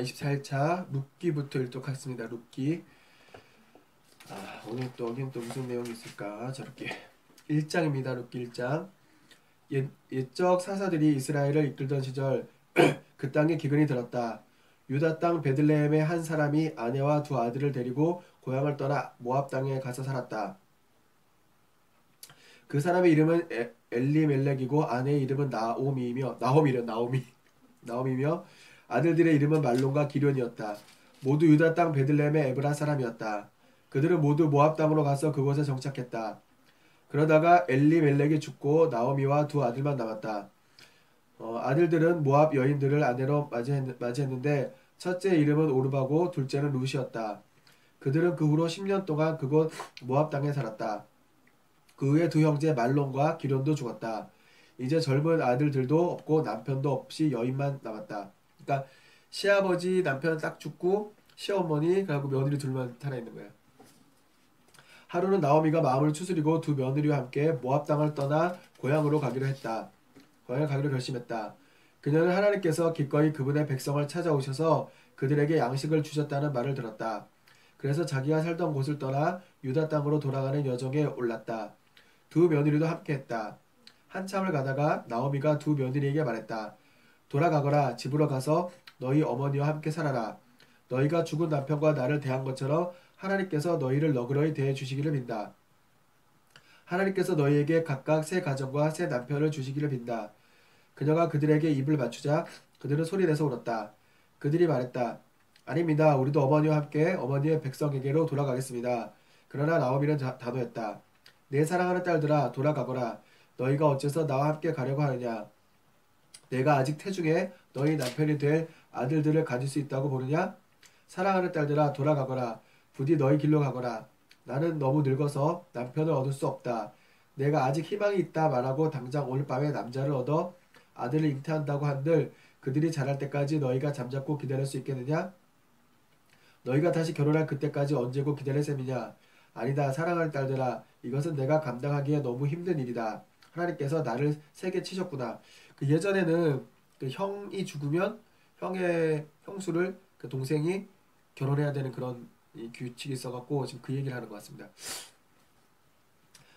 24일차 룻기부터 읽도록 하겠습니다. 룻기. 오늘 또 여긴 또 무슨 내용이 있을까? 저렇게 1장입니다. 룻기 1장. 옛적 사사들이 이스라엘을 이끌던 시절 그 땅에 기근이 들었다. 유다 땅 베들레헴의 한 사람이 아내와 두 아들을 데리고 고향을 떠나 모압 땅에 가서 살았다. 그 사람의 이름은 엘리멜렉이고 아내의 이름은 나오미며 아들들의 이름은 말론과 기련이었다. 모두 유다 땅 베들레헴의 에브라 사람이었다. 그들은 모두 모압 땅으로 가서 그곳에 정착했다. 그러다가 엘리멜렉이 죽고 나오미와 두 아들만 남았다. 아들들은 모압 여인들을 아내로 맞이했는데 첫째의 이름은 오르바고 둘째는 룻이었다. 그들은 그 후로 10년 동안 그곳 모압 땅에 살았다. 그 후에 두 형제 말론과 기련도 죽었다. 이제 젊은 아들들도 없고 남편도 없이 여인만 남았다. 그러니까 시아버지 남편은 딱 죽고 시어머니 그리고 며느리 둘만 살아있는 거야. 하루는 나오미가 마음을 추스리고 두 며느리와 함께 모압 땅을 떠나 고향으로 가기로 결심했다. 그녀는 하나님께서 기꺼이 그분의 백성을 찾아오셔서 그들에게 양식을 주셨다는 말을 들었다. 그래서 자기가 살던 곳을 떠나 유다 땅으로 돌아가는 여정에 올랐다. 두 며느리도 함께했다. 한참을 가다가 나오미가 두 며느리에게 말했다. 돌아가거라. 집으로 가서 너희 어머니와 함께 살아라. 너희가 죽은 남편과 나를 대한 것처럼 하나님께서 너희를 너그러이 대해 주시기를 빈다. 하나님께서 너희에게 각각 새 가정과 새 남편을 주시기를 빈다. 그녀가 그들에게 입을 맞추자 그들은 소리내서 울었다. 그들이 말했다. 아닙니다. 우리도 어머니와 함께 어머니의 백성에게로 돌아가겠습니다. 그러나 나오미는 단호했다. 내 사랑하는 딸들아, 돌아가거라. 너희가 어째서 나와 함께 가려고 하느냐? 내가 아직 태중에 너희 남편이 될 아들들을 가질 수 있다고 보느냐? 사랑하는 딸들아, 돌아가거라. 부디 너희 길로 가거라. 나는 너무 늙어서 남편을 얻을 수 없다. 내가 아직 희망이 있다 말하고 당장 오늘 밤에 남자를 얻어 아들을 잉태한다고 한들 그들이 자랄 때까지 너희가 잠자코 기다릴 수 있겠느냐? 너희가 다시 결혼할 그때까지 언제고 기다릴 셈이냐? 아니다. 사랑하는 딸들아, 이것은 내가 감당하기에 너무 힘든 일이다. 하나님께서 나를 세게 치셨구나. 예전에는 그 형이 죽으면 형의 형수를 그 동생이 결혼해야 되는 그런 이 규칙이 있어갖고 지금 그 얘기를 하는 것 같습니다.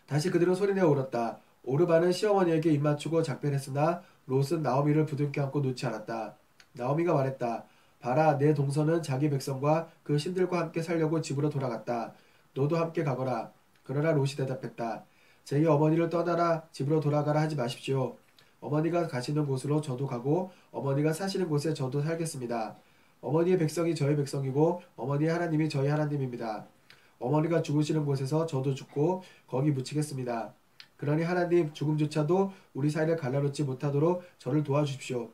다시 그들은 소리내어 울었다. 오르바는 시어머니에게 입맞추고 작별했으나 롯은 나오미를 부둥켜 안고 놓지 않았다. 나오미가 말했다. 봐라, 내 동서는 자기 백성과 그 신들과 함께 살려고 집으로 돌아갔다. 너도 함께 가거라. 그러나 롯이 대답했다. 제게 어머니를 떠나라 집으로 돌아가라 하지 마십시오. 어머니가 가시는 곳으로 저도 가고 어머니가 사시는 곳에 저도 살겠습니다. 어머니의 백성이 저희 백성이고 어머니의 하나님이 저희 하나님입니다. 어머니가 죽으시는 곳에서 저도 죽고 거기 묻히겠습니다. 그러니 하나님, 죽음조차도 우리 사이를 갈라놓지 못하도록 저를 도와주십시오.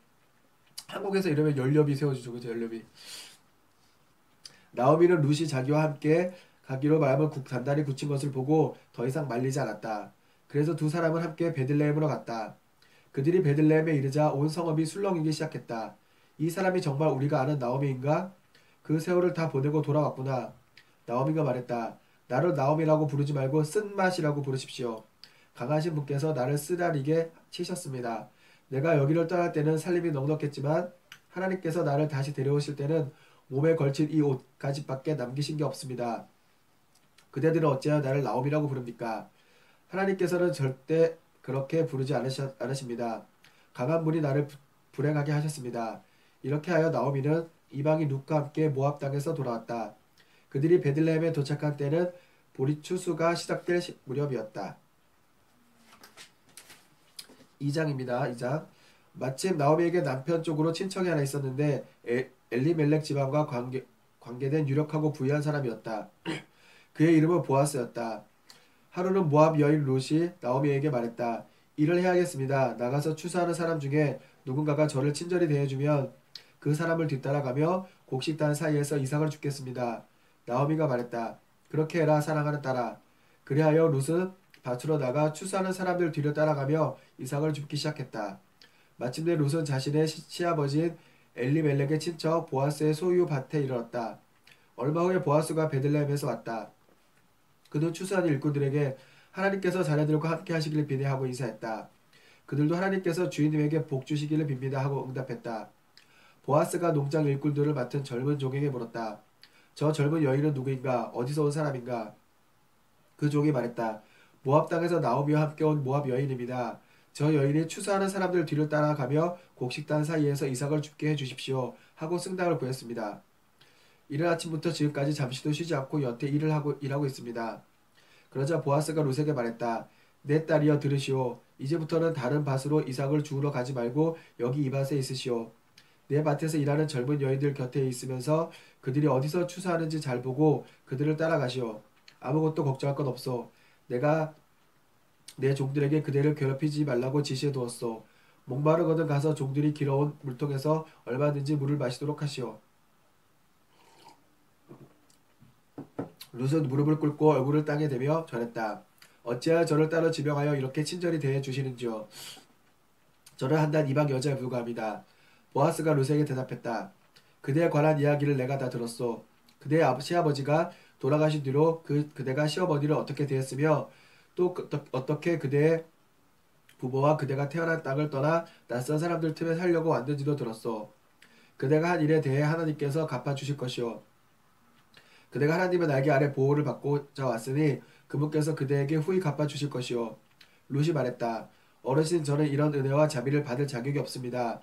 한국에서 이러면 연료비 세워주죠. 그죠? 연료비. 나오미는 룻이 자기와 함께 가기로 마음을 단단히 굳힌 것을 보고 더 이상 말리지 않았다. 그래서 두 사람은 함께 베들레헴으로 갔다. 그들이 베들레헴에 이르자 온 성읍이 술렁이기 시작했다. 이 사람이 정말 우리가 아는 나오미인가? 그 세월을 다 보내고 돌아왔구나. 나오미가 말했다. 나를 나오미라고 부르지 말고 쓴맛이라고 부르십시오. 강하신 분께서 나를 쓰라리게 치셨습니다. 내가 여기를 떠날 때는 살림이 넉넉했지만 하나님께서 나를 다시 데려오실 때는 몸에 걸친 이 옷가지밖에 남기신 게 없습니다. 그대들은 어찌하여 나를 나오미라고 부릅니까? 하나님께서는 절대 그렇게 부르지 않으십니다. 강한 분이 나를 불행하게 하셨습니다. 이렇게 하여 나오미는 이방인 룻과 함께 모압 땅에서 돌아왔다. 그들이 베들레헴에 도착한 때는 보리 추수가 시작될 무렵이었다. 2장입니다. 2장. 마침 나오미에게 남편 쪽으로 친척이 하나 있었는데 엘리멜렉 집안과 관계된 유력하고 부유한 사람이었다. 그의 이름은 보아스였다. 하루는 모압 여인 롯이 나오미에게 말했다. 일을 해야겠습니다. 나가서 추수하는 사람 중에 누군가가 저를 친절히 대해주면 그 사람을 뒤따라가며 곡식단 사이에서 이삭을 줍겠습니다. 나오미가 말했다. 그렇게 해라, 사랑하는 딸아. 그리하여 롯은 밭으로 나가 추수하는 사람들 뒤를 따라가며 이삭을 줍기 시작했다. 마침내 롯은 자신의 시아버지인 엘리멜렉의 친척 보아스의 소유 밭에 이르렀다. 얼마 후에 보아스가 베들레헴에서 왔다. 그는 추수하는 일꾼들에게 하나님께서 자네들과 함께 하시기를 비네 하고 인사했다. 그들도 하나님께서 주인님에게 복 주시기를 빕니다 하고 응답했다. 보아스가 농장 일꾼들을 맡은 젊은 종에게 물었다. 저 젊은 여인은 누구인가? 어디서 온 사람인가? 그 종이 말했다. 모압 땅에서 나오미와 함께 온 모압 여인입니다. 저 여인이 추수하는 사람들 뒤를 따라가며 곡식단 사이에서 이삭을 죽게 해주십시오. 하고 승낙을 구했습니다. 이른 아침부터 지금까지 잠시도 쉬지 않고 여태 일하고 있습니다. 그러자 보아스가 룻에게 말했다. 내 딸이여 들으시오. 이제부터는 다른 밭으로 이삭을 주우러 가지 말고 여기 이 밭에 있으시오. 내 밭에서 일하는 젊은 여인들 곁에 있으면서 그들이 어디서 추수하는지 잘 보고 그들을 따라가시오. 아무것도 걱정할 건 없소. 내가 내 종들에게 그대를 괴롭히지 말라고 지시해 두었소. 목마르거든 가서 종들이 길어온 물통에서 얼마든지 물을 마시도록 하시오. 룻은 무릎을 꿇고 얼굴을 땅에 대며 전했다. 어찌하여 저를 따로 지명하여 이렇게 친절히 대해 주시는지요. 저는 한낱 이방 여자에 불과합니다. 보아스가 룻에게 대답했다. 그대에 관한 이야기를 내가 다 들었소. 그대의 시아버지가 돌아가신 뒤로 그대가 시어머니를 어떻게 대했으며 또 어떻게 그대의 부모와 그대가 태어난 땅을 떠나 낯선 사람들 틈에 살려고 왔는지도 들었소. 그대가 한 일에 대해 하나님께서 갚아주실 것이오. 그대가 하나님의 날개 아래 보호를 받고자 왔으니 그분께서 그대에게 후히 갚아주실 것이오. 룻이 말했다. 어르신, 저는 이런 은혜와 자비를 받을 자격이 없습니다.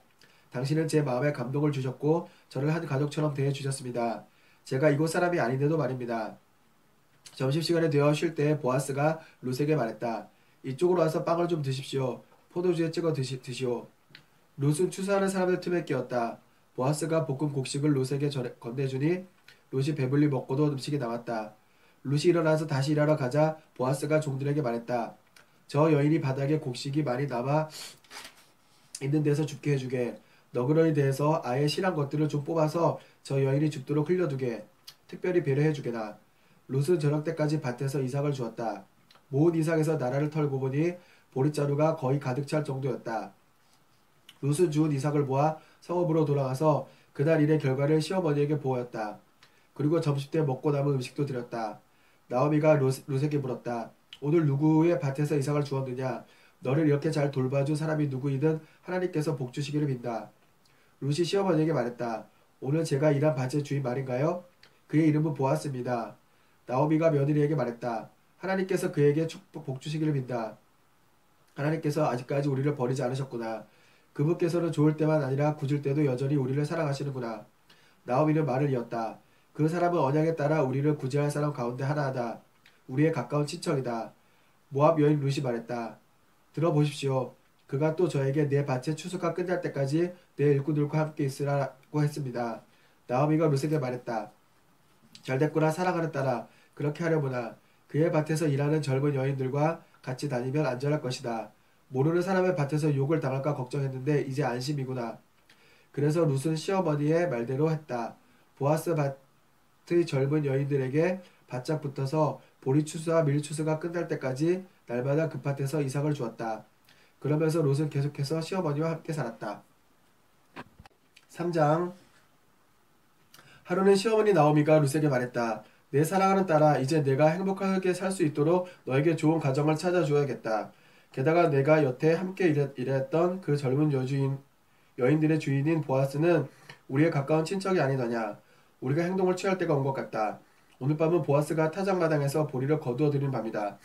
당신은 제 마음에 감동을 주셨고 저를 한 가족처럼 대해주셨습니다. 제가 이곳 사람이 아닌데도 말입니다. 점심시간이 되어 쉴 때 보아스가 룻에게 말했다. 이쪽으로 와서 빵을 좀 드십시오. 포도주에 찍어 드시오. 룻은 추수하는 사람들 틈에 끼었다. 보아스가 볶은 곡식을 룻에게 건네주니 룻이 배불리 먹고도 음식이 남았다. 룻이 일어나서 다시 일하러 가자 보아스가 종들에게 말했다. 저 여인이 바닥에 곡식이 많이 남아 있는 데서 줍게 해주게. 너그러니 대해서 아예 실한 것들을 좀 뽑아서 저 여인이 줍도록 흘려두게. 특별히 배려해주게나. 룻은 저녁 때까지 밭에서 이삭을 주었다. 모은 이삭에서 나라를 털고 보니 보릿자루가 거의 가득 찰 정도였다. 룻은 주운 이삭을 모아 성읍으로 돌아가서 그날 일의 결과를 시어머니에게 보였다. 그리고 점심때 먹고 남은 음식도 드렸다. 나오미가 룻에게 물었다. 오늘 누구의 밭에서 이삭을 주었느냐? 너를 이렇게 잘 돌봐준 사람이 누구이든 하나님께서 복 주시기를 빈다. 룻이 시어머니에게 말했다. 오늘 제가 일한 밭의 주인 말인가요? 그의 이름은 보아스입니다. 나오미가 며느리에게 말했다. 하나님께서 그에게 복 주시기를 빈다. 하나님께서 아직까지 우리를 버리지 않으셨구나. 그분께서는 좋을 때만 아니라 굳을 때도 여전히 우리를 사랑하시는구나. 나오미는 말을 이었다. 그 사람은 언약에 따라 우리를 구제할 사람 가운데 하나하다. 우리의 가까운 친척이다. 모압 여인 룻이 말했다. 들어보십시오. 그가 또 저에게 내 밭의 추수가 끝날 때까지 내 일꾼들과 함께 있으라고 했습니다. 나오미가 룻에게 말했다. 잘됐구나 사랑하는 딸아. 그렇게 하려무나. 그의 밭에서 일하는 젊은 여인들과 같이 다니면 안전할 것이다. 모르는 사람의 밭에서 욕을 당할까 걱정했는데 이제 안심이구나. 그래서 룻은 시어머니의 말대로 했다. 보아스 밭의 젊은 여인들에게 바짝 붙어서 보리추수와 밀추수가 끝날 때까지 날마다 그 밭에서 이삭을 주었다. 그러면서 룻은 계속해서 시어머니와 함께 살았다. 3장. 하루는 시어머니 나오미가 룻에게 말했다. 내 사랑하는 딸아, 이제 내가 행복하게 살 수 있도록 너에게 좋은 가정을 찾아줘야겠다. 게다가 내가 여태 함께 일했던 그 젊은 여인들의 주인인 보아스는 우리의 가까운 친척이 아니더냐. 우리가 행동을 취할 때가 온 것 같다. 오늘 밤은 보아스가 타작마당에서 보리를 거두어 들인 밤이다.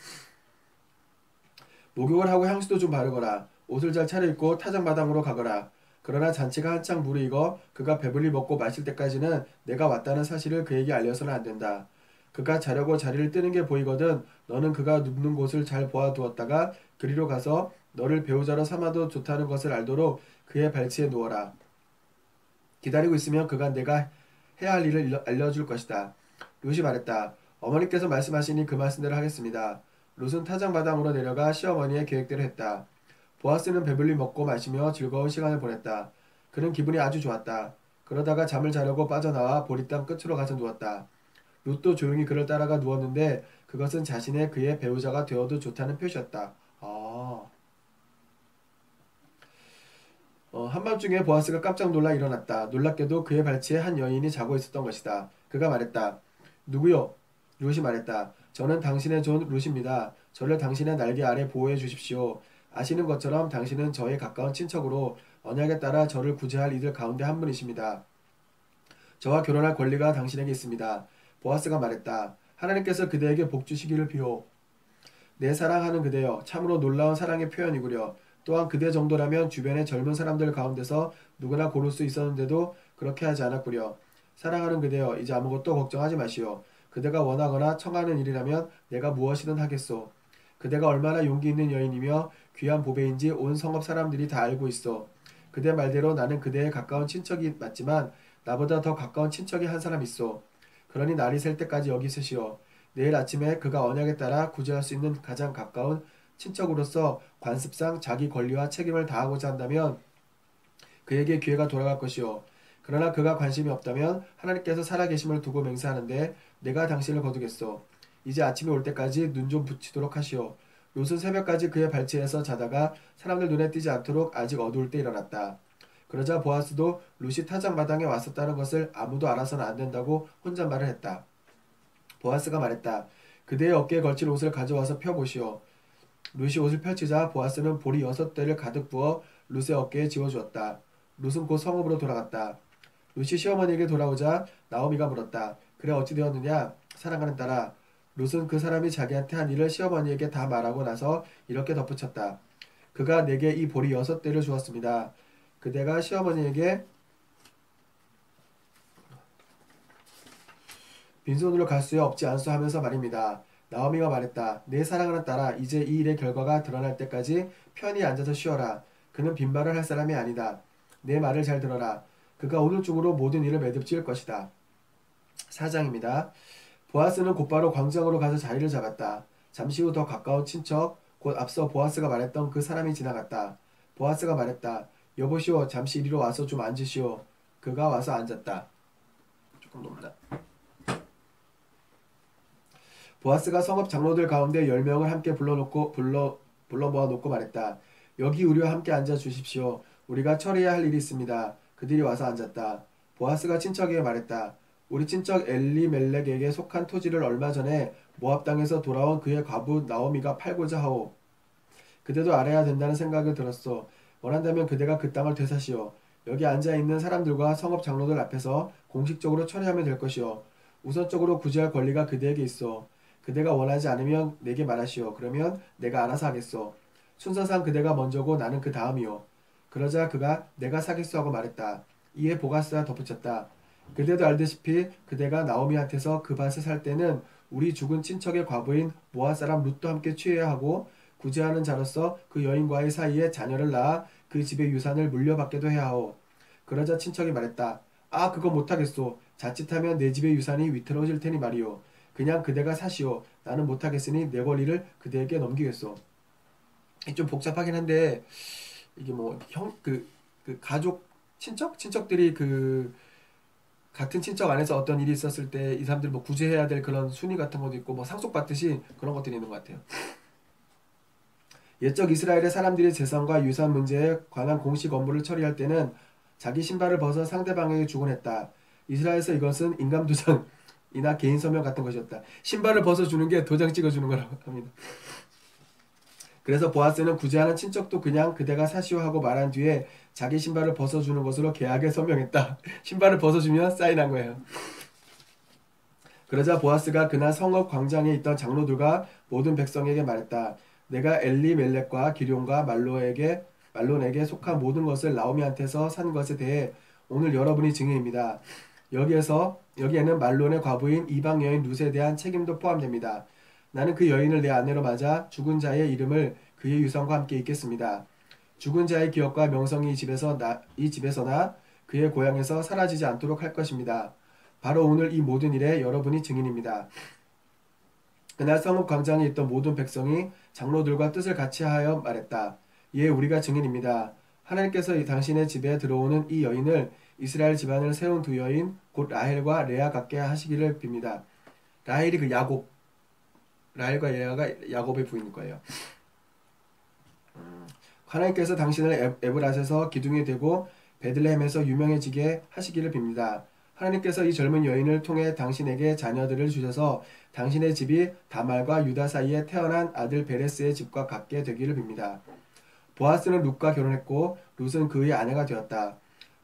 목욕을 하고 향수도 좀 바르거라. 옷을 잘 차려입고 타작마당으로 가거라. 그러나 잔치가 한창 무르익어 그가 배불리 먹고 마실 때까지는 내가 왔다는 사실을 그에게 알려서는 안 된다. 그가 자려고 자리를 뜨는 게 보이거든 너는 그가 눕는 곳을 잘 보아두었다가 그리로 가서 너를 배우자로 삼아도 좋다는 것을 알도록 그의 발치에 누워라. 기다리고 있으면 그가 내가 해야 할 일을 알려줄 것이다. 룻이 말했다. 어머니께서 말씀하시니 그 말씀대로 하겠습니다. 룻은 타작마당으로 내려가 시어머니의 계획대로 했다. 보아스는 배불리 먹고 마시며 즐거운 시간을 보냈다. 그는 기분이 아주 좋았다. 그러다가 잠을 자려고 빠져나와 보리땅 끝으로 가서 누웠다. 룻도 조용히 그를 따라가 누웠는데 그것은 자신의 그의 배우자가 되어도 좋다는 표시였다. 한밤중에 보아스가 깜짝 놀라 일어났다. 놀랍게도 그의 발치에 한 여인이 자고 있었던 것이다. 그가 말했다. 누구요? 룻이 말했다. 저는 당신의 존 룻입니다. 저를 당신의 날개 아래 보호해 주십시오. 아시는 것처럼 당신은 저의 가까운 친척으로 언약에 따라 저를 구제할 이들 가운데 한 분이십니다. 저와 결혼할 권리가 당신에게 있습니다. 보아스가 말했다. 하나님께서 그대에게 복 주시기를 비오. 내 사랑하는 그대여, 참으로 놀라운 사랑의 표현이구려. 또한 그대 정도라면 주변의 젊은 사람들 가운데서 누구나 고를 수 있었는데도 그렇게 하지 않았구려. 사랑하는 그대여, 이제 아무것도 걱정하지 마시오. 그대가 원하거나 청하는 일이라면 내가 무엇이든 하겠소. 그대가 얼마나 용기 있는 여인이며 귀한 보배인지 온 성읍 사람들이 다 알고 있어. 그대 말대로 나는 그대의 가까운 친척이 맞지만 나보다 더 가까운 친척이 한 사람 있어. 그러니 날이 셀 때까지 여기 있으시오. 내일 아침에 그가 언약에 따라 구제할 수 있는 가장 가까운 친척으로서 관습상 자기 권리와 책임을 다하고자 한다면 그에게 기회가 돌아갈 것이오. 그러나 그가 관심이 없다면 하나님께서 살아계심을 두고 맹세하는데 내가 당신을 거두겠소. 이제 아침이 올 때까지 눈 좀 붙이도록 하시오. 롯은 새벽까지 그의 발치에서 자다가 사람들 눈에 띄지 않도록 아직 어두울 때 일어났다. 그러자 보아스도 롯이 타작마당에 왔었다는 것을 아무도 알아서는 안 된다고 혼잣말을 했다. 보아스가 말했다. 그대의 어깨에 걸칠 옷을 가져와서 펴보시오. 롯이 옷을 펼치자 보아스는 보리 6대를 가득 부어 롯의 어깨에 지워주었다. 롯은 곧 성읍으로 돌아갔다. 롯이 시어머니에게 돌아오자 나오미가 물었다. 그래 어찌 되었느냐? 사랑하는 딸아. 롯은 그 사람이 자기한테 한 일을 시어머니에게 다 말하고 나서 이렇게 덧붙였다. 그가 내게 이 보리 6대를 주었습니다. 그대가 시어머니에게 빈손으로 갈 수야 없지 않소 하면서 말입니다. 나오미가 말했다. 내 사랑하는 딸아, 이제 이 일의 결과가 드러날 때까지 편히 앉아서 쉬어라. 그는 빈말을 할 사람이 아니다. 내 말을 잘 들어라. 그가 오늘 중으로 모든 일을 매듭지을 것이다. 4장입니다. 보아스는 곧바로 광장으로 가서 자리를 잡았다. 잠시 후 더 가까운 친척, 곧 앞서 보아스가 말했던 그 사람이 지나갔다. 보아스가 말했다. 여보시오, 잠시 이리로 와서 좀 앉으시오. 그가 와서 앉았다. 조금 높나? 보아스가 성읍 장로들 가운데 10명을 함께 불러 모아놓고 말했다. 여기 우리와 함께 앉아 주십시오. 우리가 처리해야 할 일이 있습니다. 그들이 와서 앉았다. 보아스가 친척에게 말했다. 우리 친척 엘리멜렉에게 속한 토지를 얼마 전에 모압 땅에서 돌아온 그의 과부 나오미가 팔고자 하오. 그대도 알아야 된다는 생각이 들었소. 원한다면 그대가 그 땅을 되사시오. 여기 앉아있는 사람들과 성읍 장로들 앞에서 공식적으로 처리하면 될 것이오. 우선적으로 구제할 권리가 그대에게 있어. 그대가 원하지 않으면 내게 말하시오. 그러면 내가 알아서 하겠소. 순서상 그대가 먼저고 나는 그 다음이오. 그러자 그가 내가 사겠소 하고 말했다. 이에 보아스가 덧붙였다. 그대도 알다시피 그대가 나오미한테서 그 밭을 살 때는 우리 죽은 친척의 과부인 모압 사람 룻도 함께 취해야 하고 구제하는 자로서 그 여인과의 사이에 자녀를 낳아 그 집의 유산을 물려받게도 해야 하오. 그러자 친척이 말했다. 아, 그거 못하겠소. 자칫하면 내 집의 유산이 위태로워질 테니 말이오. 그냥 그대가 사시오. 나는 못하겠으니 내 권리를 그대에게 넘기겠소. 좀 복잡하긴 한데 이게 뭐 그 가족 친척들이 그 같은 친척 안에서 어떤 일이 있었을 때 이 사람들 뭐 구제해야 될 그런 순위 같은 것도 있고 뭐 상속받듯이 그런 것들이 있는 것 같아요. 옛적 이스라엘의 사람들이 재산과 유산 문제에 관한 공식 업무를 처리할 때는 자기 신발을 벗어 상대방에게 주곤 했다. 이스라엘에서 이것은 인감도장이나 개인 서명 같은 것이었다. 신발을 벗어주는 게 도장 찍어주는 거라고 합니다. 그래서 보아스는 구제하는 친척도 그냥 그대가 사시오 하고 말한 뒤에 자기 신발을 벗어주는 것으로 계약에 서명했다. 신발을 벗어주면 사인한 거예요. 그러자 보아스가 그날 성읍 광장에 있던 장로들과 모든 백성에게 말했다. 내가 엘리멜렉과 기럯과 말론에게 속한 모든 것을 나오미한테서 산 것에 대해 오늘 여러분이 증인입니다. 여기에는 말론의 과부인 이방 여인 룻에 대한 책임도 포함됩니다. 나는 그 여인을 내 아내로 맞아 죽은 자의 이름을 그의 유산과 함께 잊겠습니다. 죽은 자의 기억과 명성이 이 집에서나 그의 고향에서 사라지지 않도록 할 것입니다. 바로 오늘 이 모든 일에 여러분이 증인입니다. 그날 성읍 광장에 있던 모든 백성이 장로들과 뜻을 같이 하여 말했다. 예, 우리가 증인입니다. 하나님께서 당신의 집에 들어오는 이 여인을 이스라엘 집안을 세운 두 여인 곧 라헬과 레아 같게 하시기를 빕니다. 라헬이 그 야곱, 라헬과 레아가 야곱의 부인일 거예요. 하나님께서 당신을 에브랏에서 기둥이 되고 베들레헴에서 유명해지게 하시기를 빕니다. 하나님께서 이 젊은 여인을 통해 당신에게 자녀들을 주셔서 당신의 집이 다말과 유다 사이에 태어난 아들 베레스의 집과 같게 되기를 빕니다. 보아스는 룻과 결혼했고 룻은 그의 아내가 되었다.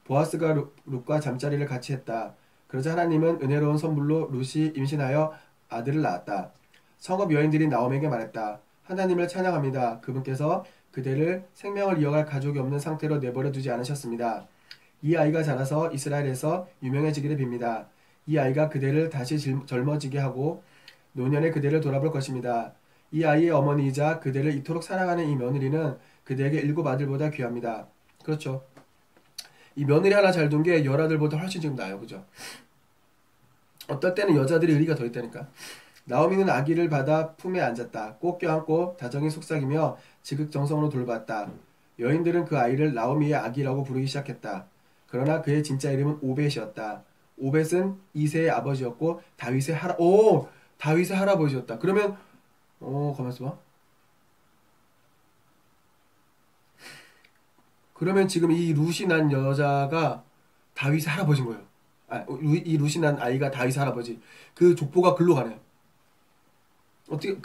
보아스가 룻과 잠자리를 같이 했다. 그러자 하나님은 은혜로운 선물로 룻이 임신하여 아들을 낳았다. 성읍 여인들이 나옴에게 말했다. 하나님을 찬양합니다. 그분께서 그대를 생명을 이어갈 가족이 없는 상태로 내버려 두지 않으셨습니다. 이 아이가 자라서 이스라엘에서 유명해지기를 빕니다. 이 아이가 그대를 다시 젊어지게 하고 노년에 그대를 돌아볼 것입니다. 이 아이의 어머니이자 그대를 이토록 사랑하는 이 며느리는 그대에게 7 아들보다 귀합니다. 그렇죠. 이 며느리 하나 잘 둔 게 10아들보다 훨씬 지금 나아요. 그죠? 어떨 때는 여자들이 의리가 더 있다니까. 나오미는 아기를 받아 품에 앉았다. 꼭 껴안고 다정히 속삭이며 지극정성으로 돌봤다. 여인들은 그 아이를 나오미의 아기라고 부르기 시작했다. 그러나 그의 진짜 이름은 오벳이었다. 오벳은 이새의 아버지였고 다윗의 할아버지였다. 그러면 가만있어 봐. 그러면 지금 이 룻이 난 여자가 다윗의 할아버지인 거예요. 이 룻이 난 아이가 다윗의 할아버지. 그 족보가 글로 가네요. 어떻게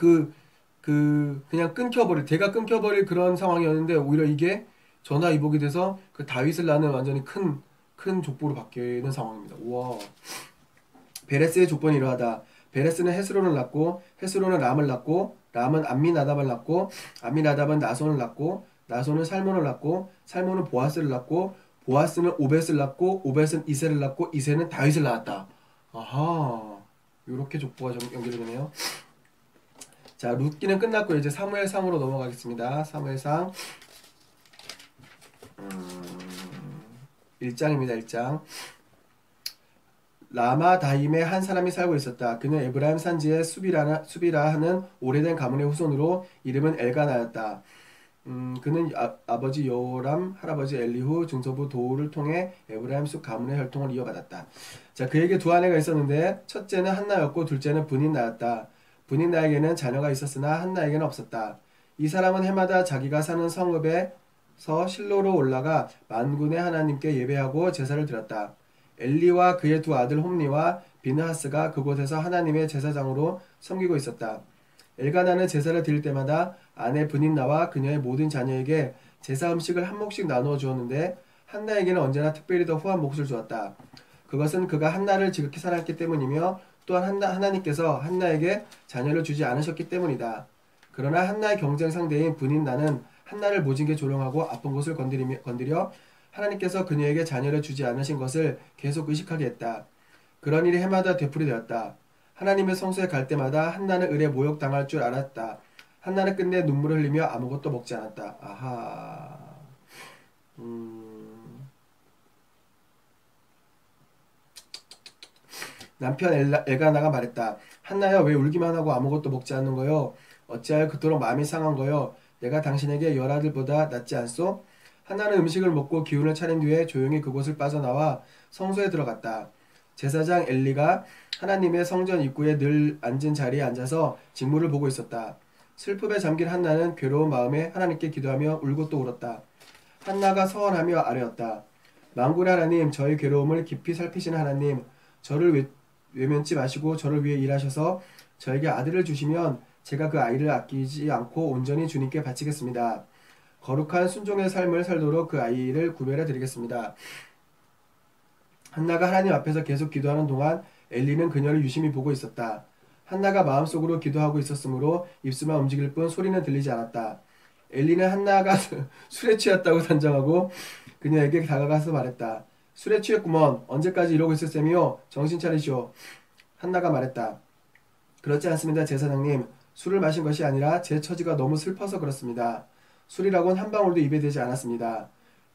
그냥 대가 끊겨버릴 그런 상황이었는데 오히려 이게 전화위복이 돼서 그 다윗을 낳는 완전히 큰 족보로 바뀌는 상황입니다. 우와. 베레스의 족보는 이러하다. 베레스는 헤스론을 낳고 헤스론은 람을 낳고 람은 암미나답을 낳고 암미나답은 나손을 낳고 나손은 살몬을 낳고 살몬은 보아스를 낳고 보아스는 오벳을 낳고 오벳은 이새를 낳고 이새는 다윗을 낳았다. 아하. 이렇게 족보가 연결되네요. 자, 룻기는 끝났고 이제 사무엘상으로 넘어가겠습니다. 사무엘상 1장입니다. 1장. 라마다임에 한 사람이 살고 있었다. 그는 에브라임 산지의 수비라 하는 오래된 가문의 후손으로 이름은 엘가나였다. 그는 아버지 여호람, 할아버지 엘리후, 증조부 도우를 통해 에브라임 숲 가문의 혈통을 이어받았다. 자, 그에게 2 아내가 있었는데 첫째는 한나였고 둘째는 브닛나였다. 브닛나에게는 자녀가 있었으나 한나에게는 없었다. 이 사람은 해마다 자기가 사는 성읍에서 실로로 올라가 만군의 하나님께 예배하고 제사를 드렸다. 엘리와 그의 2 아들 홈리와 비느하스가 그곳에서 하나님의 제사장으로 섬기고 있었다. 엘가나는 제사를 드릴 때마다 아내 브닛나와 그녀의 모든 자녀에게 제사 음식을 한 몫씩 나누어 주었는데 한나에게는 언제나 특별히 더 후한 몫을 주었다. 그것은 그가 한나를 지극히 사랑했기 때문이며 또한 하나님께서 한나에게 자녀를 주지 않으셨기 때문이다. 그러나 한나의 경쟁 상대인 브닛나는 한나를 모진 게 조롱하고 아픈 곳을 건드려 하나님께서 그녀에게 자녀를 주지 않으신 것을 계속 의식하게 했다. 그런 일이 해마다 되풀이되었다. 하나님의 성소에 갈 때마다 한나는 을에 모욕당할 줄 알았다. 한나는 끝내 눈물을 흘리며 아무것도 먹지 않았다. 아하. 남편 엘가나가 말했다. 한나야, 왜 울기만 하고 아무것도 먹지 않는 거요? 어찌하여 그토록 마음이 상한 거요? 내가 당신에게 10아들보다 낫지 않소? 한나는 음식을 먹고 기운을 차린 뒤에 조용히 그곳을 빠져나와 성소에 들어갔다. 제사장 엘리가 하나님의 성전 입구에 늘 앉은 자리에 앉아서 직무를 보고 있었다. 슬픔에 잠긴 한나는 괴로운 마음에 하나님께 기도하며 울고 또 울었다. 한나가 서원하며 아뢰었다. 만군의 하나님, 저의 괴로움을 깊이 살피시는 하나님, 저를 외면치 마시고 저를 위해 일하셔서 저에게 아들을 주시면 제가 그 아이를 아끼지 않고 온전히 주님께 바치겠습니다. 거룩한 순종의 삶을 살도록 그 아이를 구별해 드리겠습니다. 한나가 하나님 앞에서 계속 기도하는 동안 엘리는 그녀를 유심히 보고 있었다. 한나가 마음속으로 기도하고 있었으므로 입술만 움직일 뿐 소리는 들리지 않았다. 엘리는 한나가 술에 취했다고 단정하고 그녀에게 다가가서 말했다. 술에 취했구먼. 언제까지 이러고 있을 셈이요? 정신 차리시오. 한나가 말했다. 그렇지 않습니다, 제사장님. 술을 마신 것이 아니라 제 처지가 너무 슬퍼서 그렇습니다. 술이라곤 한 방울도 입에 대지 않았습니다.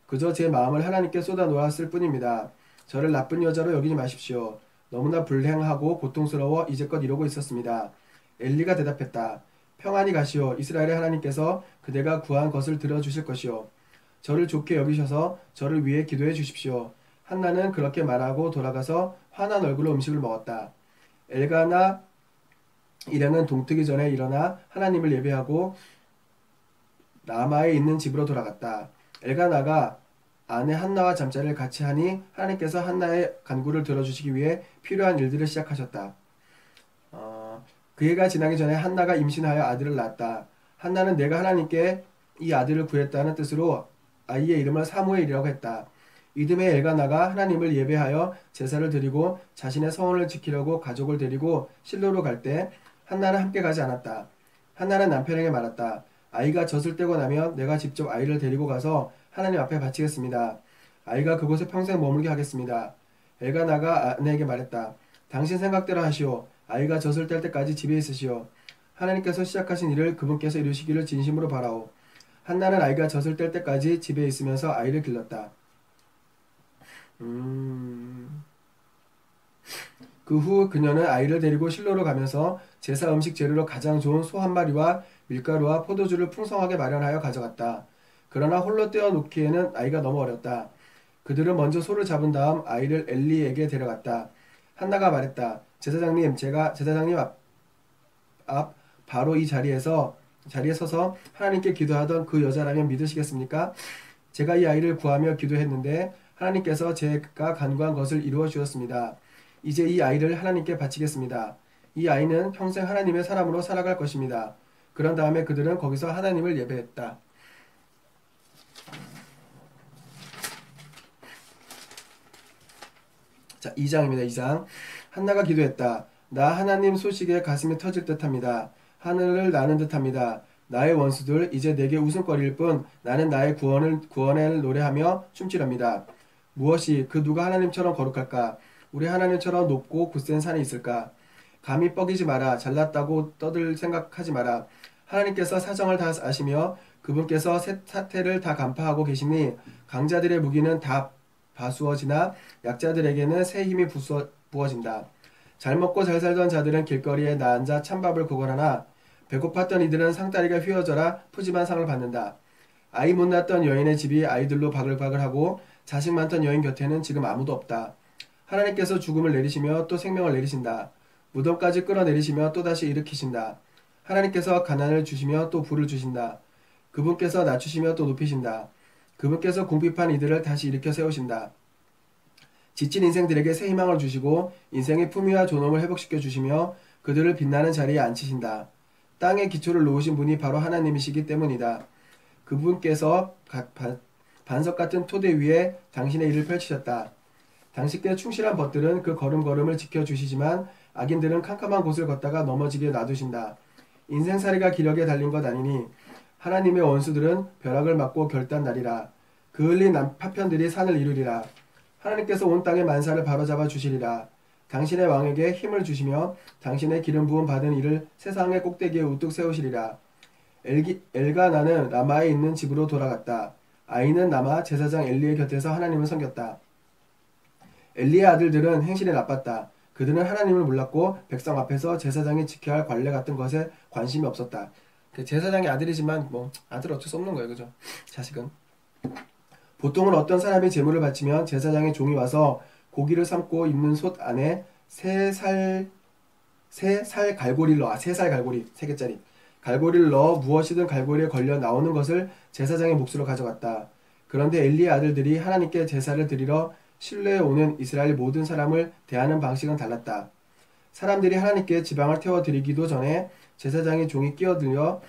그저 제 마음을 하나님께 쏟아 놓았을 뿐입니다. 저를 나쁜 여자로 여기지 마십시오. 너무나 불행하고 고통스러워 이제껏 이러고 있었습니다. 엘리가 대답했다. 평안히 가시오. 이스라엘의 하나님께서 그대가 구한 것을 들어주실 것이오. 저를 좋게 여기셔서 저를 위해 기도해 주십시오. 한나는 그렇게 말하고 돌아가서 환한 얼굴로 음식을 먹었다. 엘가나 일행은 동트기 전에 일어나 하나님을 예배하고 라마에 있는 집으로 돌아갔다. 엘가나가 아내 한나와 잠자리를 같이 하니 하나님께서 한나의 간구를 들어주시기 위해 필요한 일들을 시작하셨다. 그 해가 지나기 전에 한나가 임신하여 아들을 낳았다. 한나는 내가 하나님께 이 아들을 구했다는 뜻으로 아이의 이름을 사무엘이라고 했다. 이듬해 엘가나가 하나님을 예배하여 제사를 드리고 자신의 서원을 지키려고 가족을 데리고 실로로 갈 때 한나는 함께 가지 않았다. 한나는 남편에게 말했다. 아이가 젖을 떼고 나면 내가 직접 아이를 데리고 가서 하나님 앞에 바치겠습니다. 아이가 그곳에 평생 머물게 하겠습니다. 엘가나가 아내에게 말했다. 당신 생각대로 하시오. 아이가 젖을 뗄 때까지 집에 있으시오. 하나님께서 시작하신 일을 그분께서 이루시기를 진심으로 바라오. 한나는 아이가 젖을 뗄 때까지 집에 있으면서 아이를 길렀다. 그 후 그녀는 아이를 데리고 실로로 가면서 제사 음식 재료로 가장 좋은 소 한 마리와 밀가루와 포도주를 풍성하게 마련하여 가져갔다. 그러나 홀로 떼어 놓기에는 아이가 너무 어렸다. 그들은 먼저 소를 잡은 다음 아이를 엘리에게 데려갔다. 한나가 말했다. 제사장님, 제가 제사장님 앞 바로 이 자리에 서서 하나님께 기도하던 그 여자라면 믿으시겠습니까? 제가 이 아이를 구하며 기도했는데 하나님께서 제가 간구한 것을 이루어 주었습니다. 이제 이 아이를 하나님께 바치겠습니다. 이 아이는 평생 하나님의 사람으로 살아갈 것입니다. 그런 다음에 그들은 거기서 하나님을 예배했다. 자, 2장입니다. 2장. 한나가 기도했다. 나 하나님 소식에 가슴이 터질 듯합니다. 하늘을 나는 듯합니다. 나의 원수들 이제 내게 웃음거리일 뿐 나는 나의 구원을 노래하며 춤추렵니다. 무엇이 그 누가 하나님처럼 거룩할까? 우리 하나님처럼 높고 굳센 산이 있을까? 감히 뻐기지 마라. 잘났다고 떠들 생각하지 마라. 하나님께서 사정을 다 아시며 그분께서 사태를 다 간파하고 계시니 강자들의 무기는 다 바수어지나 약자들에게는 새 힘이 부어진다. 잘 먹고 잘 살던 자들은 길거리에 나앉아 찬밥을 구걸하나 배고팠던 이들은 상다리가 휘어져라 푸짐한 상을 받는다. 아이 못 낳았던 여인의 집이 아이들로 바글바글하고 자식 많던 여인 곁에는 지금 아무도 없다. 하나님께서 죽음을 내리시며 또 생명을 내리신다. 무덤까지 끌어내리시며 또다시 일으키신다. 하나님께서 가난을 주시며 또 부를 주신다. 그분께서 낮추시며 또 높이신다. 그분께서 궁핍한 이들을 다시 일으켜 세우신다. 지친 인생들에게 새 희망을 주시고 인생의 품위와 존엄을 회복시켜 주시며 그들을 빛나는 자리에 앉히신다. 땅의 기초를 놓으신 분이 바로 하나님이시기 때문이다. 그분께서 반석 같은 토대 위에 당신의 일을 펼치셨다. 당신께 충실한 벗들은 그 걸음걸음을 지켜주시지만 악인들은 캄캄한 곳을 걷다가 넘어지게 놔두신다. 인생살이가 기력에 달린 것 아니니 하나님의 원수들은 벼락을 맞고 결단나리라. 그 흘린 파편들이 산을 이루리라. 하나님께서 온 땅의 만사를 바로잡아 주시리라. 당신의 왕에게 힘을 주시며 당신의 기름 부음 받은 이를 세상의 꼭대기에 우뚝 세우시리라. 엘가나는 라마에 있는 집으로 돌아갔다. 아이는 남아 제사장 엘리의 곁에서 하나님을 섬겼다. 엘리의 아들들은 행실이 나빴다. 그들은 하나님을 몰랐고 백성 앞에서 제사장이 지켜야 할 관례 같은 것에 관심이 없었다. 제사장의 아들이지만 뭐 아들 어쩔 수 없는 거예요. 그죠? 자식은. 보통은 어떤 사람이 제물을 바치면 제사장의 종이 와서 고기를 삶고 있는 솥 안에 세 살 갈고리를 넣어. 3살 갈고리 3개짜리 갈고리를 넣어 무엇이든 갈고리에 걸려 나오는 것을 제사장의 몫으로 가져갔다. 그런데 엘리의 아들들이 하나님께 제사를 드리러 실로에 오는 이스라엘 모든 사람을 대하는 방식은 달랐다. 사람들이 하나님께 지방을 태워 드리기도 전에 제사장의 종이 끼어들려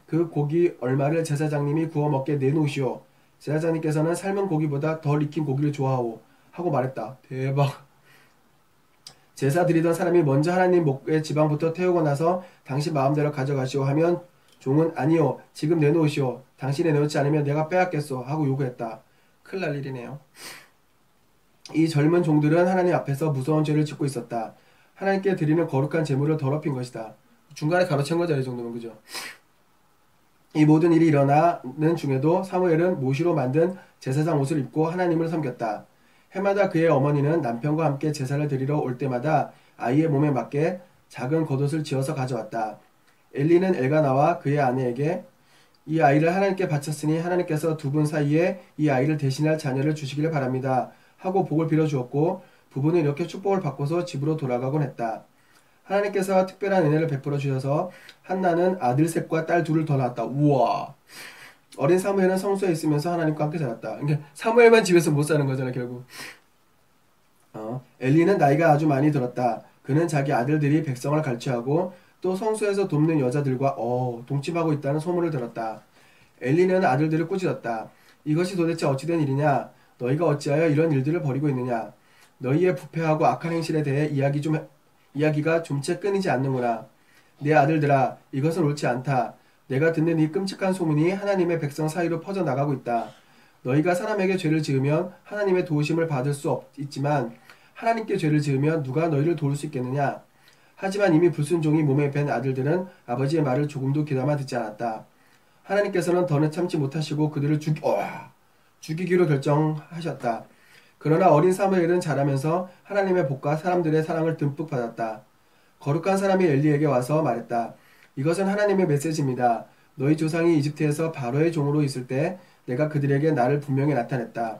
그 고기 얼마를 제사장님이 구워 먹게 내놓으시오. 제사장님께서는 삶은 고기보다 덜 익힌 고기를 좋아하오 하고 말했다. 대박. 제사 드리던 사람이 먼저 하나님 목에 지방부터 태우고 나서 당신 마음대로 가져가시오 하면 종은 아니요 지금 내놓으시오. 당신이 내놓지 않으면 내가 빼앗겠소 하고 요구했다. 큰일 날 일이네요. 이 젊은 종들은 하나님 앞에서 무서운 죄를 짓고 있었다. 하나님께 드리는 거룩한 제물을 더럽힌 것이다. 중간에 가로챈 거죠. 이 정도면. 그죠? 이 모든 일이 일어나는 중에도 사무엘은 모시로 만든 제사장 옷을 입고 하나님을 섬겼다. 해마다 그의 어머니는 남편과 함께 제사를 드리러 올 때마다 아이의 몸에 맞게 작은 겉옷을 지어서 가져왔다. 엘리는 엘가나와 그의 아내에게 이 아이를 하나님께 바쳤으니 하나님께서 두 분 사이에 이 아이를 대신할 자녀를 주시기를 바랍니다. 하고 복을 빌어주었고 부부는 이렇게 축복을 받고서 집으로 돌아가곤 했다. 하나님께서 특별한 은혜를 베풀어 주셔서 한나는 아들 셋과 딸 둘을 더 낳았다. 우와. 어린 사무엘은 성소에 있으면서 하나님과 함께 자랐다. 그러니까 사무엘만 집에서 못 사는 거잖아 결국. 엘리는 나이가 아주 많이 들었다. 그는 자기 아들들이 백성을 갈취하고 또 성소에서 돕는 여자들과 동침하고 있다는 소문을 들었다. 엘리는 아들들을 꾸짖었다. 이것이 도대체 어찌된 일이냐? 너희가 어찌하여 이런 일들을 벌이고 있느냐? 너희의 부패하고 악한 행실에 대해 이야기가 좀채 끊이지 않는구나. 내 아들들아, 이것은 옳지 않다. 내가 듣는 이 끔찍한 소문이 하나님의 백성 사이로 퍼져나가고 있다. 너희가 사람에게 죄를 지으면 하나님의 도우심을 받을 수 있지만 하나님께 죄를 지으면 누가 너희를 도울 수 있겠느냐? 하지만 이미 불순종이 몸에 밴 아들들은 아버지의 말을 조금도 귀담아 듣지 않았다. 하나님께서는 더는 참지 못하시고 그들을 죽이기로 결정하셨다. 그러나 어린 사무엘은 자라면서 하나님의 복과 사람들의 사랑을 듬뿍 받았다. 거룩한 사람이 엘리에게 와서 말했다. 이것은 하나님의 메시지입니다. 너희 조상이 이집트에서 바로의 종으로 있을 때 내가 그들에게 나를 분명히 나타냈다.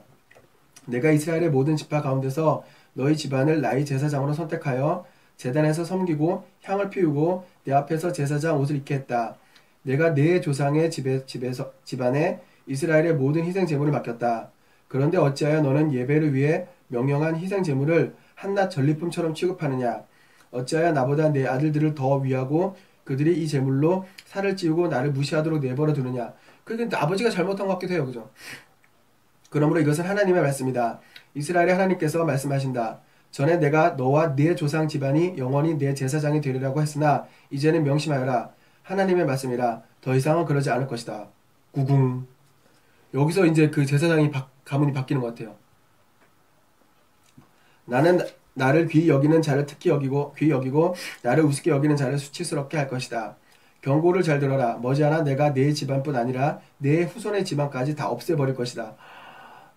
내가 이스라엘의 모든 지파 가운데서 너희 집안을 나의 제사장으로 선택하여 제단에서 섬기고 향을 피우고 내 앞에서 제사장 옷을 입게 했다. 내가 내 조상의 집안에 이스라엘의 모든 희생 제물을 맡겼다. 그런데 어찌하여 너는 예배를 위해 명령한 희생 제물을 한낱 전리품처럼 취급하느냐? 어찌하여 나보다 내 아들들을 더 위하고 그들이 이 제물로 살을 찌우고 나를 무시하도록 내버려 두느냐? 그게 아버지가 잘못한 것 같기도 해요. 그죠? 그러므로 이것은 하나님의 말씀이다. 이스라엘의 하나님께서 말씀하신다. 전에 내가 너와 네 조상 집안이 영원히 내 제사장이 되리라고 했으나 이제는 명심하여라. 하나님의 말씀이라. 더 이상은 그러지 않을 것이다. 구궁. 여기서 이제 그 제사장이 가문이 바뀌는 것 같아요. 나는 나를 귀히 여기는 자를 귀히 여기고 나를 우습게 여기는 자를 수치스럽게 할 것이다. 경고를 잘 들어라. 머지않아 내가 네 집안뿐 아니라 네 후손의 집안까지 다 없애버릴 것이다.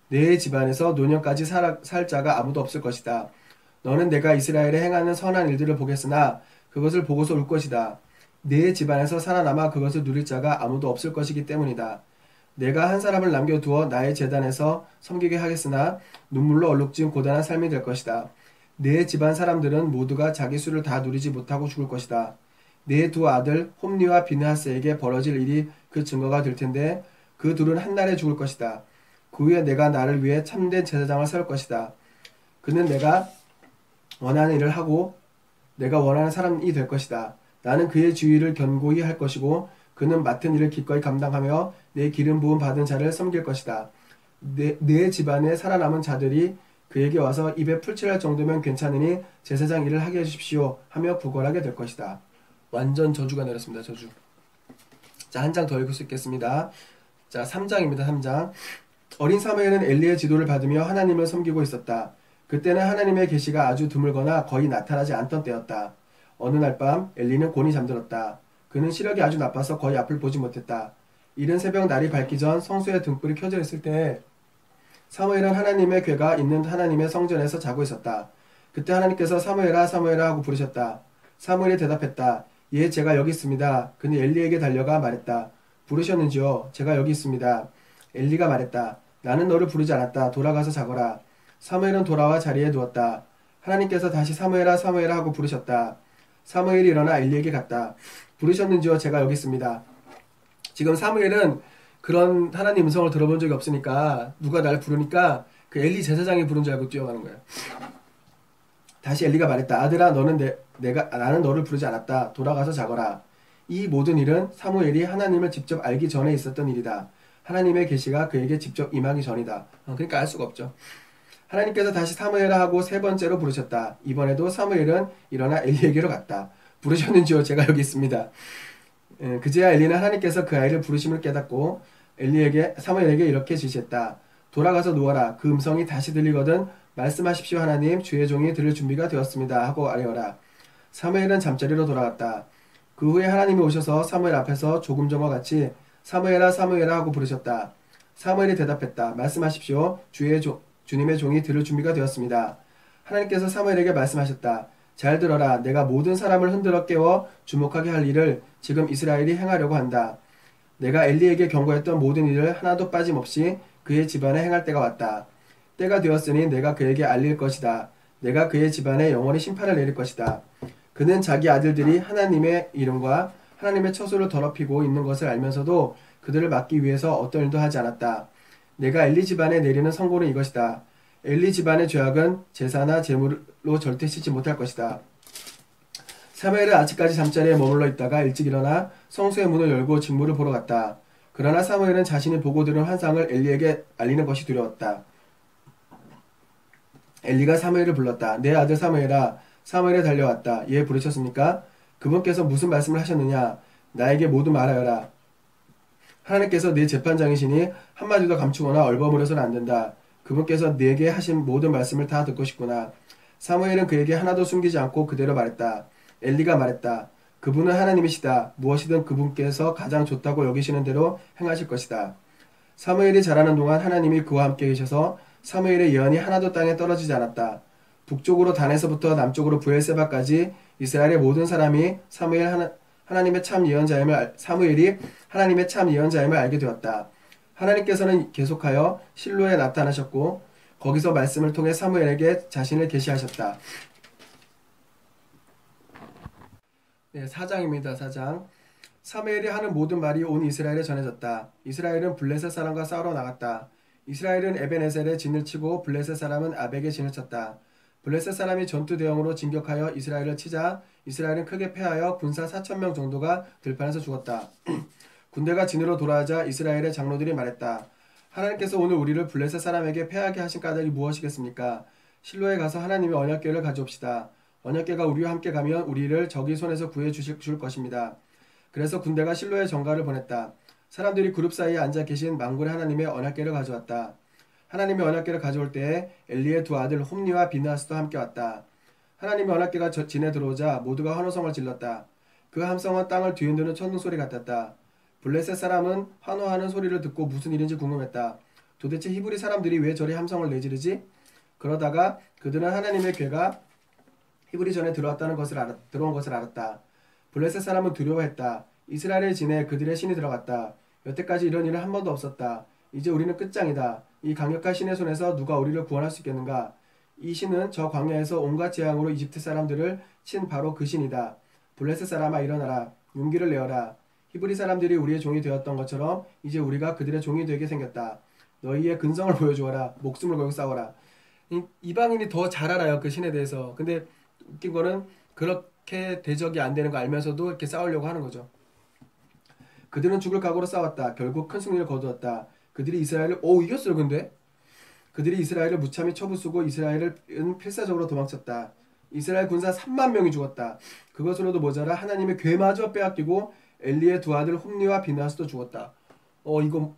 네 집안에서 노년까지 살 자가 아무도 없을 것이다. 너는 내가 이스라엘에 행하는 선한 일들을 보겠으나 그것을 보고서 울 것이다. 네 집안에서 살아남아 그것을 누릴 자가 아무도 없을 것이기 때문이다. 내가 한 사람을 남겨두어 나의 제단에서 섬기게 하겠으나 눈물로 얼룩진 고단한 삶이 될 것이다. 네 집안 사람들은 모두가 자기 수를 다 누리지 못하고 죽을 것이다. 네 두 아들 홈리와 비느하스에게 벌어질 일이 그 증거가 될 텐데 그 둘은 한날에 죽을 것이다. 그 후에 내가 나를 위해 참된 제사장을 세울 것이다. 그는 내가 원하는 일을 하고 내가 원하는 사람이 될 것이다. 나는 그의 주의를 견고히 할 것이고 그는 맡은 일을 기꺼이 감당하며 내 기름 부음 받은 자를 섬길 것이다. 내 집안에 살아남은 자들이 그에게 와서 입에 풀칠할 정도면 괜찮으니 제사장 일을 하게 해주십시오 하며 구걸하게 될 것이다. 완전 저주가 내렸습니다. 저주. 자, 한 장 더 읽을 수 있겠습니다. 자, 3장입니다. 3장. 어린 사무엘은 엘리의 지도를 받으며 하나님을 섬기고 있었다. 그때는 하나님의 계시가 아주 드물거나 거의 나타나지 않던 때였다. 어느 날 밤 엘리는 곤히 잠들었다. 그는 시력이 아주 나빠서 거의 앞을 보지 못했다. 이른 새벽 날이 밝기 전 성소의 등불이 켜져 있을 때 사무엘은 하나님의 궤가 있는 하나님의 성전에서 자고 있었다. 그때 하나님께서 사무엘아 사무엘아 하고 부르셨다. 사무엘이 대답했다. 예, 제가 여기 있습니다. 그는 엘리에게 달려가 말했다. 부르셨는지요? 제가 여기 있습니다. 엘리가 말했다. 나는 너를 부르지 않았다. 돌아가서 자거라. 사무엘은 돌아와 자리에 누웠다. 하나님께서 다시 사무엘아 사무엘아 하고 부르셨다. 사무엘이 일어나 엘리에게 갔다. 부르셨는지요? 제가 여기 있습니다. 지금 사무엘은 그런 하나님 음성을 들어본 적이 없으니까 누가 날 부르니까 그 엘리 제사장이 부른 줄 알고 뛰어가는 거예요. 다시 엘리가 말했다. 아들아 나는 너를 부르지 않았다. 돌아가서 자거라. 이 모든 일은 사무엘이 하나님을 직접 알기 전에 있었던 일이다. 하나님의 계시가 그에게 직접 임하기 전이다. 그러니까 알 수가 없죠. 하나님께서 다시 사무엘아 하고 세 번째로 부르셨다. 이번에도 사무엘은 일어나 엘리에게로 갔다. 부르셨는지요? 제가 여기 있습니다. 그제야 엘리는 하나님께서 그 아이를 부르심을 깨닫고 사무엘에게 이렇게 지시했다. 돌아가서 누워라. 그 음성이 다시 들리거든 말씀하십시오. 하나님 주의 종이 들을 준비가 되었습니다 하고 아뢰어라. 사무엘은 잠자리로 돌아갔다. 그 후에 하나님이 오셔서 사무엘 앞에서 조금 전과 같이 사무엘아 사무엘아 하고 부르셨다. 사무엘이 대답했다. 말씀하십시오. 주님의 종이 들을 준비가 되었습니다. 하나님께서 사무엘에게 말씀하셨다. 잘 들어라. 내가 모든 사람을 흔들어 깨워 주목하게 할 일을 지금 이스라엘이 행하려고 한다. 내가 엘리에게 경고했던 모든 일을 하나도 빠짐없이 그의 집안에 행할 때가 왔다. 때가 되었으니 내가 그에게 알릴 것이다. 내가 그의 집안에 영원히 심판을 내릴 것이다. 그는 자기 아들들이 하나님의 이름과 하나님의 처소를 더럽히고 있는 것을 알면서도 그들을 막기 위해서 어떤 일도 하지 않았다. 내가 엘리 집안에 내리는 선고는 이것이다. 엘리 집안의 죄악은 제사나 제물로 절대 씻지 못할 것이다. 사무엘은 아직까지 잠자리에 머물러 있다가 일찍 일어나 성소의 문을 열고 직무를 보러 갔다. 그러나 사무엘은 자신이 보고 들은 환상을 엘리에게 알리는 것이 두려웠다. 엘리가 사무엘을 불렀다. 내 아들 사무엘아. 사무엘이 달려왔다. 예, 부르셨습니까? 그분께서 무슨 말씀을 하셨느냐? 나에게 모두 말하여라. 하나님께서 네 재판장이시니 한마디도 감추거나 얼버무려서는 안 된다. 그분께서 네게 하신 모든 말씀을 다 듣고 싶구나. 사무엘은 그에게 하나도 숨기지 않고 그대로 말했다. 엘리가 말했다. 그분은 하나님이시다. 무엇이든 그분께서 가장 좋다고 여기시는 대로 행하실 것이다. 사무엘이 자라는 동안 하나님이 그와 함께 계셔서 사무엘의 예언이 하나도 땅에 떨어지지 않았다. 북쪽으로 단에서부터 남쪽으로 브엘세바까지 이스라엘의 모든 사람이 하나님의 참 예언자임을 사무엘이 하나님의 참 예언자임을 알게 되었다. 하나님께서는 계속하여 실로에 나타나셨고 거기서 말씀을 통해 사무엘에게 자신을 계시하셨다. 네, 4장입니다. 4장. 사무엘이 하는 모든 말이 온 이스라엘에 전해졌다. 이스라엘은 블레셋 사람과 싸우러 나갔다. 이스라엘은 에벤에셀에 진을 치고 블레셋 사람은 아벡에 진을 쳤다. 블레셋 사람이 전투 대형으로 진격하여 이스라엘을 치자 이스라엘은 크게 패하여 군사 4,000명 정도가 들판에서 죽었다. 군대가 진으로 돌아오자 이스라엘의 장로들이 말했다. 하나님께서 오늘 우리를 블레셋 사람에게 패하게 하신 까닭이 무엇이겠습니까? 실로에 가서 하나님의 언약궤를 가져옵시다. 언약궤가 우리와 함께 가면 우리를 적의 손에서 구해 줄 것입니다. 그래서 군대가 실로에 전가를 보냈다. 사람들이 그룹 사이에 앉아 계신 망군의 하나님의 언약궤를 가져왔다. 하나님의 언약궤를 가져올 때에 엘리의 두 아들 홈니와 비나스도 함께 왔다. 하나님의 언약궤가 진에 들어오자 모두가 환호성을 질렀다. 그 함성은 땅을 뒤흔드는 천둥 소리 같았다. 블레셋 사람은 환호하는 소리를 듣고 무슨 일인지 궁금했다. 도대체 히브리 사람들이 왜 저리 함성을 내지르지? 그러다가 그들은 하나님의 궤가 히브리 전에 들어온 것을 알았다. 블레셋 사람은 두려워했다. 이스라엘의 진에 그들의 신이 들어갔다. 여태까지 이런 일은 한 번도 없었다. 이제 우리는 끝장이다. 이 강력한 신의 손에서 누가 우리를 구원할 수 있겠는가? 이 신은 저 광야에서 온갖 재앙으로 이집트 사람들을 친 바로 그 신이다. 블레셋 사람아 일어나라. 용기를 내어라. 히브리 사람들이 우리의 종이 되었던 것처럼 이제 우리가 그들의 종이 되게 생겼다. 너희의 근성을 보여주어라. 목숨을 걸고 싸워라. 이방인이 더 잘 알아요. 그 신에 대해서. 근데 웃긴 거는 그렇게 대적이 안 되는 거 알면서도 이렇게 싸우려고 하는 거죠. 그들은 죽을 각오로 싸웠다. 결국 큰 승리를 거두었다. 그들이 이스라엘을 이겼어요. 근데 그들이 이스라엘을 무참히 쳐부수고 이스라엘은 필사적으로 도망쳤다. 이스라엘 군사 3만 명이 죽었다. 그것으로도 모자라 하나님의 궤마저 빼앗기고 엘리의 두 아들 홈니와 비나스도 죽었다. 이거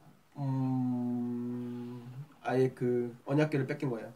아예 그 언약궤를 뺏긴 거예요.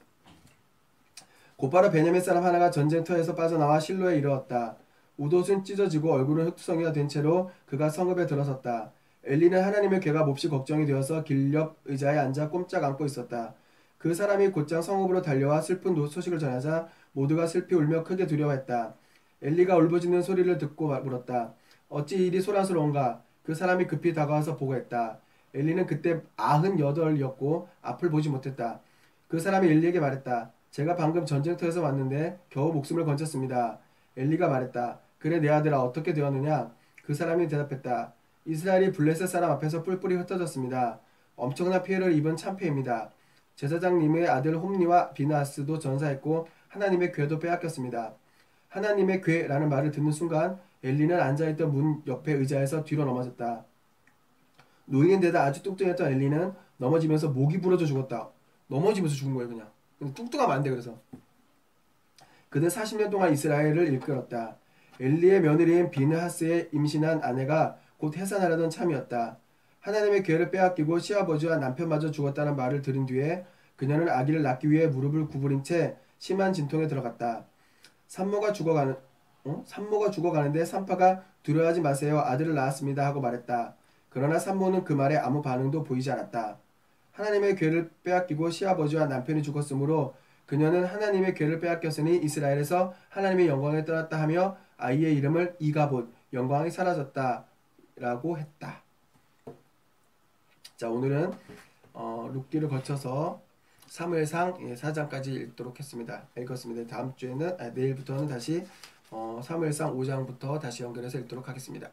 곧바로 베냐민 사람 하나가 전쟁터에서 빠져나와 실로에 이르렀다. 웃옷은 찢어지고 얼굴은 흙투성이가 된 채로 그가 성읍에 들어섰다. 엘리는 하나님의 궤가 몹시 걱정이 되어서 길옆 의자에 앉아 꼼짝 않고 있었다. 그 사람이 곧장 성읍으로 달려와 슬픈 소식을 전하자 모두가 슬피 울며 크게 두려워했다. 엘리가 울부짖는 소리를 듣고 물었다. 어찌 일이 소란스러운가? 그 사람이 급히 다가와서 보고했다. 엘리는 그때 98이었고 앞을 보지 못했다. 그 사람이 엘리에게 말했다. 제가 방금 전쟁터에서 왔는데 겨우 목숨을 건졌습니다. 엘리가 말했다. 그래 내 아들아 어떻게 되었느냐? 그 사람이 대답했다. 이스라엘이 블레셋 사람 앞에서 뿔뿔이 흩어졌습니다. 엄청난 피해를 입은 참패입니다. 제사장님의 아들 홈니와 비나스도 전사했고 하나님의 궤도 빼앗겼습니다. 하나님의 궤라는 말을 듣는 순간 엘리는 앉아있던 문 옆에 의자에서 뒤로 넘어졌다. 노인인데다 아주 뚱뚱했던 엘리는 넘어지면서 목이 부러져 죽었다. 넘어지면서 죽은 거예요 그냥. 뚱뚱하면 안 돼. 그래서 그는 40년 동안 이스라엘을 이끌었다. 엘리의 며느리인 비느하스의 임신한 아내가 곧 해산하려던 참이었다. 하나님의 궤를 빼앗기고 시아버지와 남편마저 죽었다는 말을 들은 뒤에 그녀는 아기를 낳기 위해 무릎을 구부린 채 심한 진통에 들어갔다. 산모가 죽어가는데 산파가 두려워하지 마세요. 아들을 낳았습니다 하고 말했다. 그러나 산모는 그 말에 아무 반응도 보이지 않았다. 하나님의 궤를 빼앗기고 시아버지와 남편이 죽었으므로 그녀는 하나님의 궤를 빼앗겼으니 이스라엘에서 하나님의 영광을 떠났다 하며 아이의 이름을 이가봇, 영광이 사라졌다 라고 했다. 자, 오늘은 룻기를 거쳐서 사무엘상 4장까지 읽었습니다. 다음 주에는 내일부터는 다시 사무엘상 5장부터 다시 연결해서 읽도록 하겠습니다.